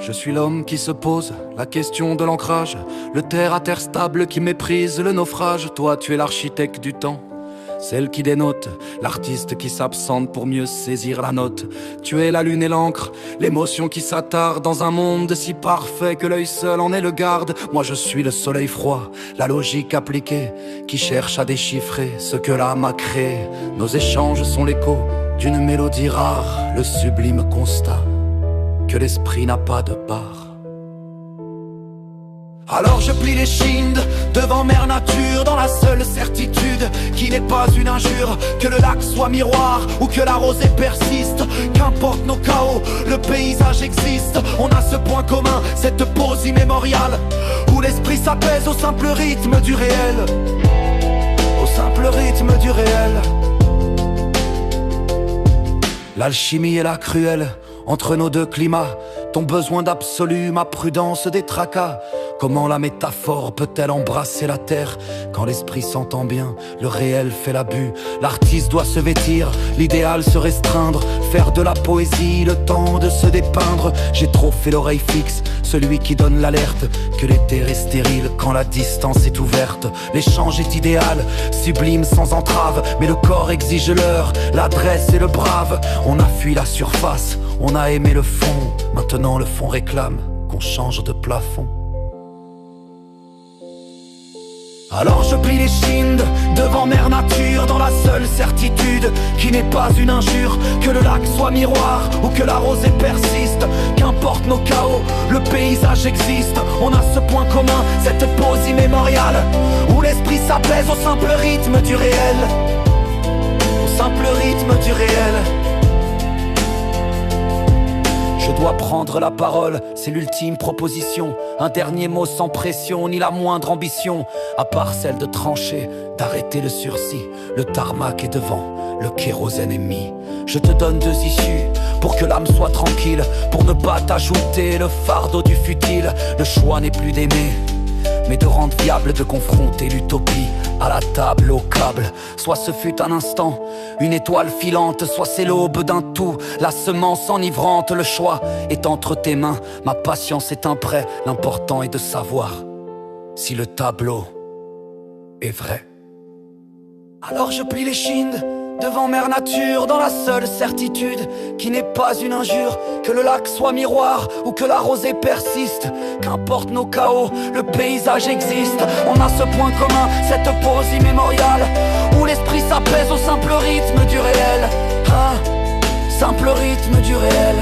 Je suis l'homme qui se pose la question de l'ancrage, le terre-à-terre stable qui méprise le naufrage. Toi tu es l'architecte du temps, celle qui dénote, l'artiste qui s'absente pour mieux saisir la note. Tu es la lune et l'encre, l'émotion qui s'attarde dans un monde si parfait que l'œil seul en est le garde. Moi je suis le soleil froid, la logique appliquée, qui cherche à déchiffrer ce que l'âme a créé. Nos échanges sont l'écho d'une mélodie rare, le sublime constat que l'esprit n'a pas de part. Alors je plie les chines devant mère nature, dans la seule certitude qui n'est pas une injure, que le lac soit miroir ou que la rosée persiste. Qu'importe nos chaos, le paysage existe. On a ce point commun, cette pause immémoriale, où l'esprit s'apaise au simple rythme du réel. Au simple rythme du réel. L'alchimie est la cruelle entre nos deux climats, ton besoin d'absolu, ma prudence des tracas. Comment la métaphore peut-elle embrasser la terre quand l'esprit s'entend bien, le réel fait l'abus. L'artiste doit se vêtir, l'idéal se restreindre, faire de la poésie le temps de se dépeindre. J'ai trop fait l'oreille fixe, celui qui donne l'alerte que l'éther est stérile quand la distance est ouverte. L'échange est idéal, sublime sans entrave, mais le corps exige l'heure, l'adresse et le brave. On a fui la surface, on a aimé le fond, maintenant le fond réclame qu'on change de plafond. Alors je plie les chines devant mère nature, dans la seule certitude qui n'est pas une injure, que le lac soit miroir ou que la rosée persiste. Qu'importe nos chaos, le paysage existe. On a ce point commun, cette pause immémoriale, où l'esprit s'apaise au simple rythme du réel. Au simple rythme du réel. Je dois prendre la parole, c'est l'ultime proposition. Un dernier mot sans pression, ni la moindre ambition, à part celle de trancher, d'arrêter le sursis. Le tarmac est devant, le kérosène est mis. Je te donne deux issues, pour que l'âme soit tranquille, pour ne pas t'ajouter le fardeau du futile. Le choix n'est plus d'aimer, mais de rendre viable, de confronter l'utopie à la table, au câble. Soit ce fut un instant, une étoile filante, soit c'est l'aube d'un tout, la semence enivrante. Le choix est entre tes mains, ma patience est un prêt. L'important est de savoir si le tableau est vrai. Alors je plie les chines devant mère nature, dans la seule certitude qui n'est pas une injure, que le lac soit miroir ou que la rosée persiste. Qu'importe nos chaos, le paysage existe. On a ce point commun, cette pause immémoriale, où l'esprit s'apaise au simple rythme du réel. Simple rythme du réel.